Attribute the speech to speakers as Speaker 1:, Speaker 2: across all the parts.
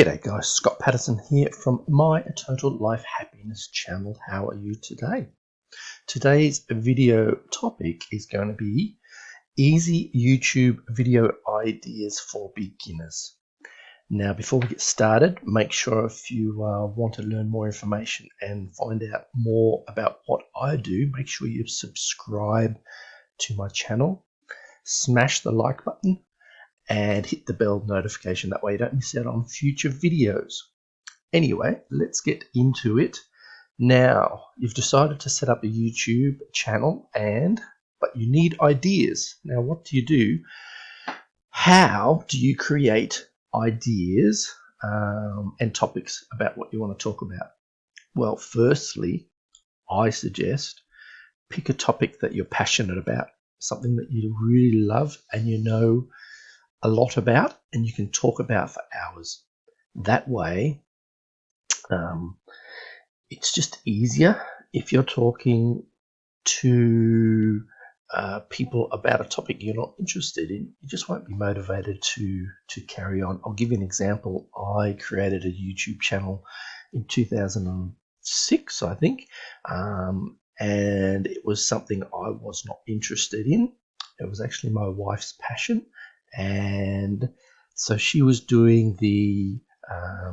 Speaker 1: G'day guys, Scott Patterson here from My Total Life Happiness channel. How are you today? Today's video topic is going to be easy YouTube video ideas for beginners. Now before we get started, make sure if you want to learn more information and find out more about what I do, make sure you subscribe to my channel, smash the like button, and hit the bell notification. That way you don't miss out on future videos. Anyway, let's get into it. Now, you've decided to set up a YouTube channel, but you need ideas. Now, what do? How do you create ideas and topics about what you want to talk about? Well, firstly, I suggest pick a topic that you're passionate about, something that you really love and you know a lot about and you can talk about for hours. That way it's just easier if you're talking to people about a topic you're not interested in. You just won't be motivated to carry on. I'll give you an example. I created a YouTube channel in 2006, I think, and it was something I was not interested in. It was actually my wife's passion. And so she was doing the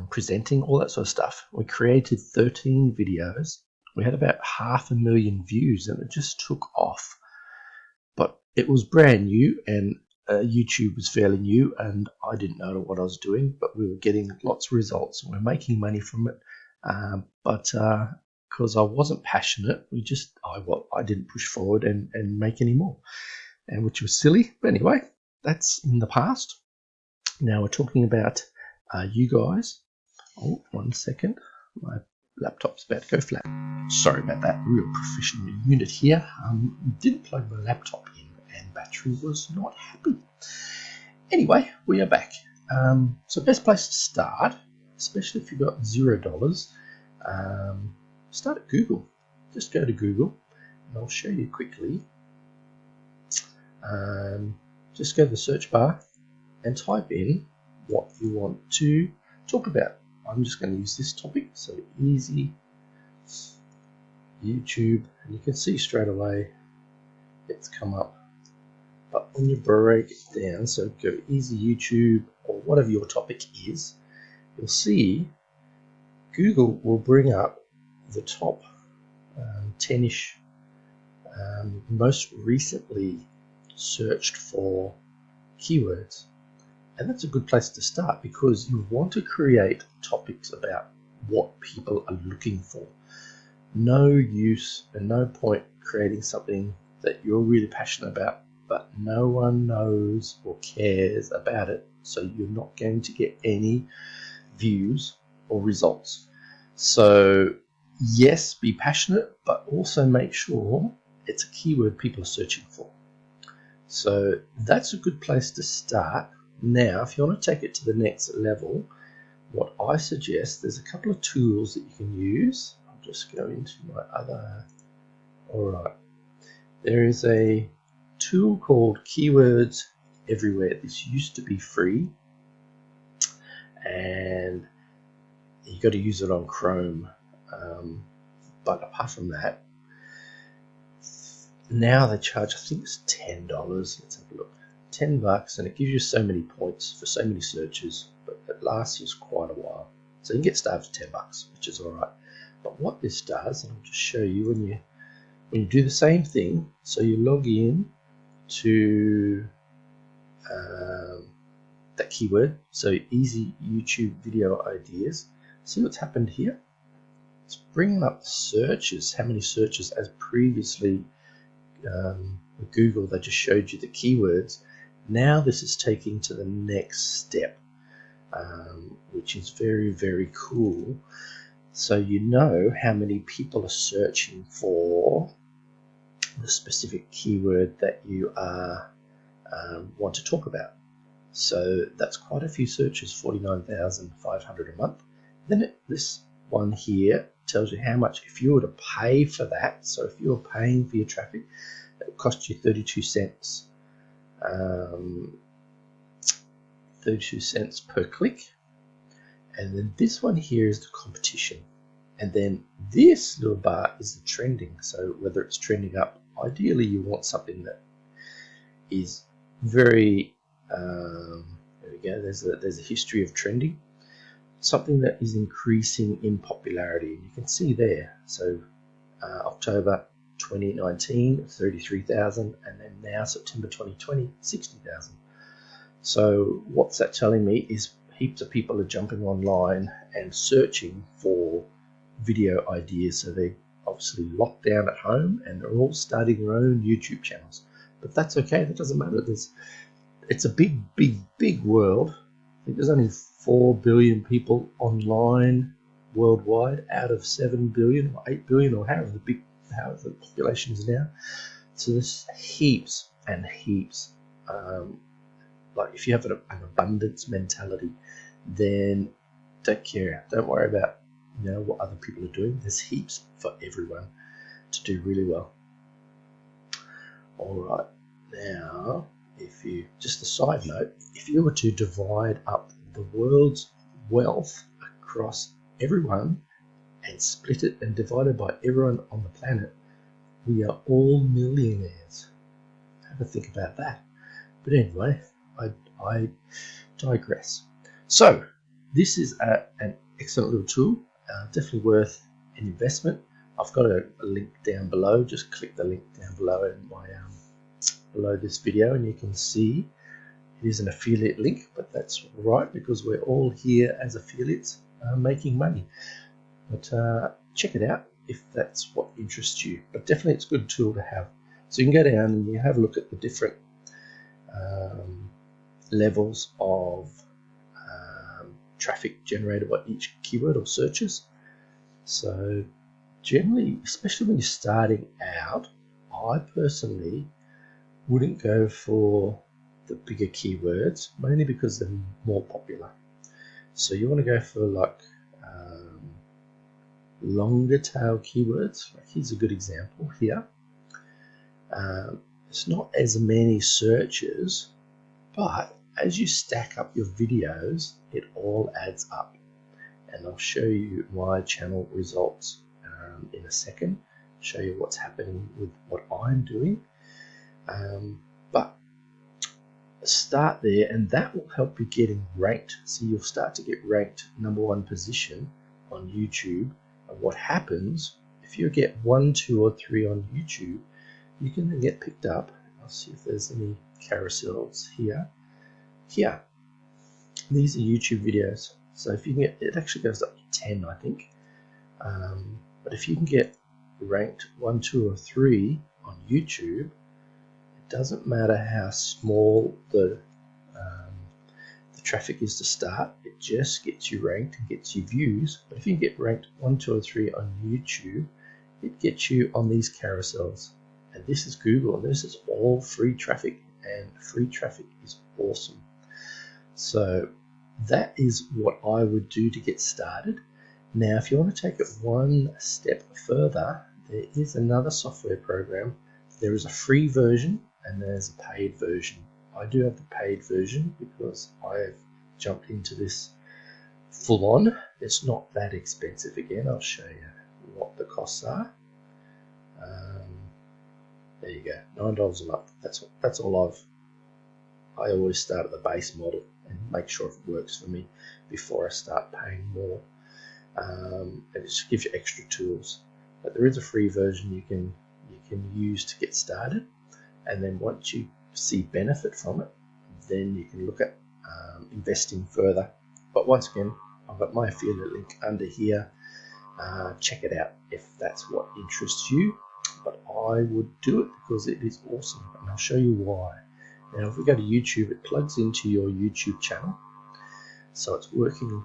Speaker 1: presenting, all that sort of stuff. We created 13 videos. We had about 500,000 views and it just took off. But it was brand new and YouTube was fairly new and I didn't know what I was doing, but we were getting lots of results. We were making money from it. But because I wasn't passionate, I didn't push forward and make any more, and which was silly. But anyway, that's in the past. Now we're talking about you guys. Oh, 1 second. My laptop's about to go flat. Sorry about that. Real professional unit here. Didn't plug my laptop in and battery was not happy. Anyway, we are back. So best place to start, especially if you've got $0, start at Google. Just go to Google and I'll show you quickly. Just go to the search bar and type in what you want to talk about. I'm just going to use this topic, so easy YouTube, and you can see straight away it's come up. But when you break it down, so go easy YouTube or whatever your topic is, you'll see Google will bring up the top 10-ish most recently searched for keywords, and that's a good place to start because you want to create topics about what people are looking for. No use and no point creating something that you're really passionate about but no one knows or cares about it, so you're not going to get any views or results. So yes, be passionate, but also make sure it's a keyword people are searching for. So that's a good place to start. Now, if you want to take it to the next level, what I suggest, there's a couple of tools that you can use. I'll just go into my other. Alright, there is a tool called Keywords Everywhere. This used to be free and you got to use it on Chrome. But apart from that, now they charge, I think it's $10. Let's have a look. $10, and it gives you so many points for so many searches, but it lasts you quite a while. So you can get started for $10, which is alright. But what this does, and I'll just show you when you do the same thing, so you log in to that keyword, so easy YouTube video ideas. See what's happened here? It's bringing up the searches, how many searches as previously with Google, they just showed you the keywords. Now this is taking to the next step, which is very, very cool. So you know how many people are searching for the specific keyword that you want to talk about. So that's quite a few searches, 49,500 a month. Then this one here tells you how much, if you were to pay for that, so if you were paying for your traffic, it would cost you 32 cents. 32 cents per click, And then this one here is the competition. And then this little bar is the trending. So whether it's trending up, ideally you want something that is very, there we go, there's a history of trending. Something that is increasing in popularity. You can see there. So October 2019, 33,000, and then now September 2020, 60,000. So what's that telling me is heaps of people are jumping online and searching for video ideas. So they're obviously locked down at home and they're all starting their own YouTube channels. But that's okay, that doesn't matter. It's a big world. I think there's only 4 billion people online worldwide out of 7 billion or 8 billion or however the population is now. So there's heaps and heaps. Like if you have an abundance mentality, then don't care. Don't worry about what other people are doing. There's heaps for everyone to do really well. All right, now just a side note, if you were to divide up the world's wealth across everyone and split it and divide it by everyone on the planet, we are all millionaires. Have a think about that. But anyway, I digress. So this is an excellent little tool, definitely worth an investment. I've got a link down below. Just click the link down below in my below this video, and you can see it is an affiliate link. But that's right, because we're all here as affiliates making money. But check it out if that's what interests you. But definitely, it's a good tool to have. So you can go down and you have a look at the different levels of traffic generated by each keyword or searches. So generally, especially when you're starting out, I personally wouldn't go for the bigger keywords, mainly because they're more popular. So you want to go for like longer tail keywords. Here's a good example here. It's not as many searches, but as you stack up your videos, it all adds up. And I'll show you my channel results in a second, show you what's happening with what I'm doing. But start there, and that will help you getting ranked. So you'll start to get ranked #1 position on YouTube. And what happens, if you get 1, 2, or 3 on YouTube, you can then get picked up. I'll see if there's any carousels here. Here, these are YouTube videos. So if you can get, it actually goes up to 10, I think. But if you can get ranked 1, 2, or 3 on YouTube, it doesn't matter how small the traffic is to start. It just gets you ranked and gets you views. But if you get ranked 1, 2, or 3 on YouTube, it gets you on these carousels. And this is Google, and this is all free traffic, and free traffic is awesome. So that is what I would do to get started. Now, if you want to take it one step further, there is another software program. There is a free version and there's a paid version. I do have the paid version because I've jumped into this full on. It's not that expensive. Again, I'll show you what the costs are. There you go, $9 a month. That's all I always start at the base model and make sure it works for me before I start paying more. And it just gives you extra tools. But there is a free version you can use to get started, and then once you see benefit from it, then you can look at investing further. But once again, I've got my affiliate link under here. Check it out if that's what interests you. But I would do it because it is awesome, and I'll show you why. Now, if we go to YouTube, it plugs into your YouTube channel. So it's working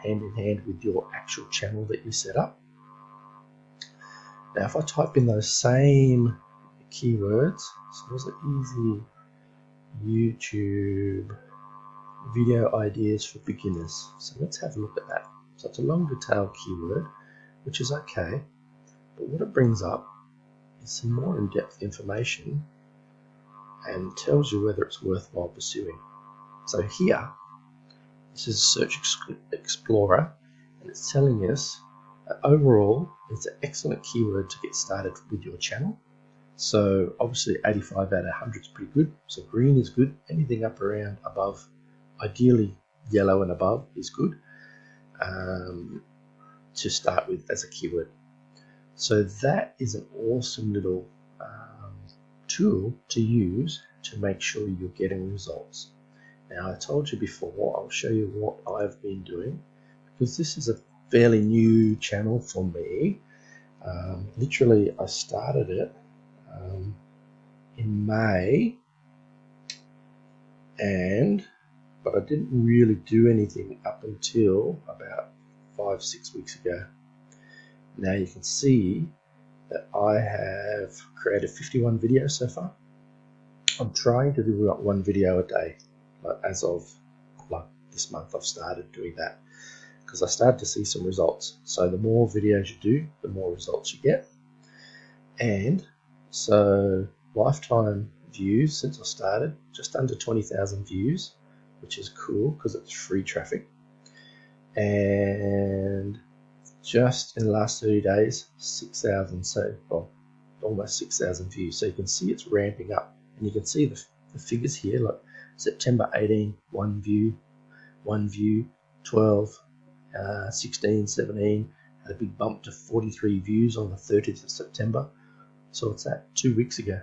Speaker 1: hand in hand with your actual channel that you set up. Now, if I type in those same keywords, so there's an easy YouTube video ideas for beginners. So let's have a look at that. So it's a longer tail keyword, which is okay. But what it brings up is some more in-depth information and tells you whether it's worthwhile pursuing. So here, This is Search Explorer, and it's telling us that overall it's an excellent keyword to get started with your channel. So obviously 85 out of 100 is pretty good. So green is good. Anything up around above, ideally yellow and above, is good to start with as a keyword. So that is an awesome little tool to use to make sure you're getting results. Now, I told you before, I'll show you what I've been doing, because this is a fairly new channel for me. Literally, I started it in May, but I didn't really do anything up until about 5-6 weeks ago. Now you can see that I have created 51 videos so far. I'm trying to do one video a day. As of this month, I've started doing that because I started to see some results. So the more videos you do, the more results you get. And so lifetime views since I started, just under 20,000 views, which is cool because it's free traffic. And just in the last 30 days, 6,000, almost 6,000 views. So you can see it's ramping up, and you can see the figures here, like September 18, 1 view, 12, 16, 17, had a big bump to 43 views on the 30th of September. So it's that 2 weeks ago.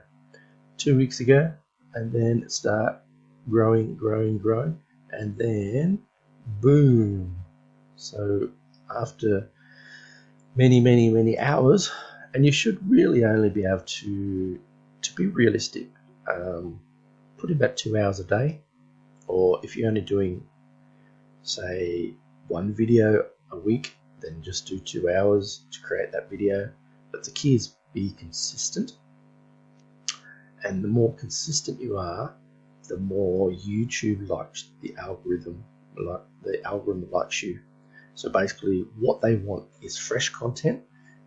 Speaker 1: 2 weeks ago, and then it start growing, and then boom. So after many hours, and you should really only be able to be realistic, put in about 2 hours a day, or if you're only doing, say, 1 video a week, then just do 2 hours to create that video. But the key is be consistent, and the more consistent you are, the more YouTube likes the algorithm, likes you. So basically what they want is fresh content,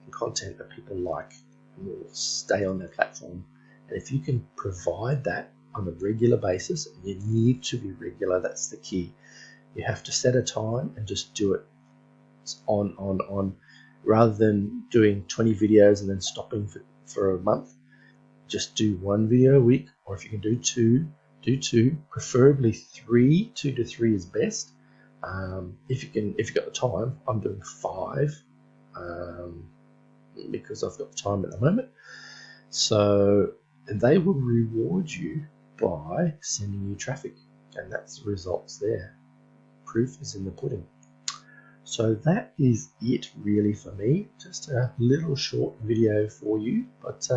Speaker 1: and content that people like and will stay on their platform. And if you can provide that on a regular basis, and you need to be regular, that's the key. You have to set a time and just do it on, rather than doing 20 videos and then stopping for a month. Just do 1 video a week, or if you can do 2, do 2, preferably 3. 2 to 3 is best. If you've got the time, I'm doing 5 because I've got the time at the moment. So they will reward you by sending you traffic, and that's the results there. Proof is in the pudding. So that is it really for me. Just a little short video for you, but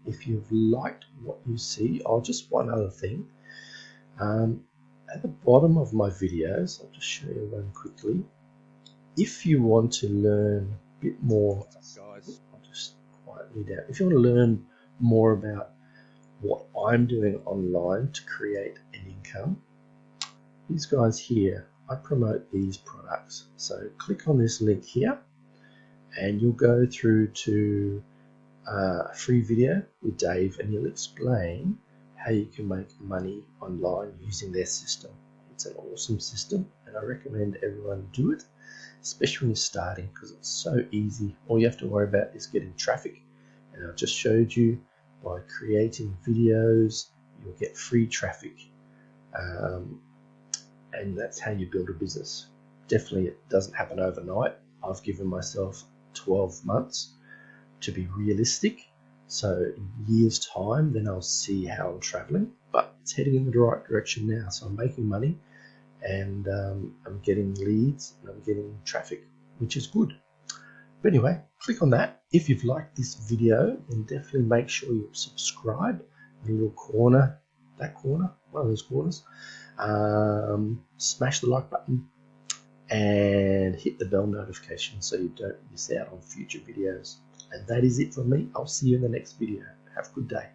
Speaker 1: if you've liked what you see, just one other thing. At the bottom of my videos, I'll just show you one quickly. If you want to learn a bit more, guys, I'll just quietly down. If you want to learn more about what I'm doing online to create an income, these guys here, I promote these products. So click on this link here, and you'll go through to a free video with Dave, and he'll explain how you can make money online using their system. It's an awesome system, and I recommend everyone do it, especially when you're starting, because it's so easy. All you have to worry about is getting traffic, and I just showed you by creating videos you'll get free traffic, and that's how you build a business. Definitely it doesn't happen overnight. I've given myself 12 months to be realistic. So in a year's time, then I'll see how I'm traveling, but it's heading in the right direction now. So I'm making money, and I'm getting leads, and I'm getting traffic, which is good. But anyway, click on that. If you've liked this video, then definitely make sure you subscribe in the little corner, one of those corners. Smash the like button and hit the bell notification so you don't miss out on future videos. And that is it from me. I'll see you in the next video. Have a good day.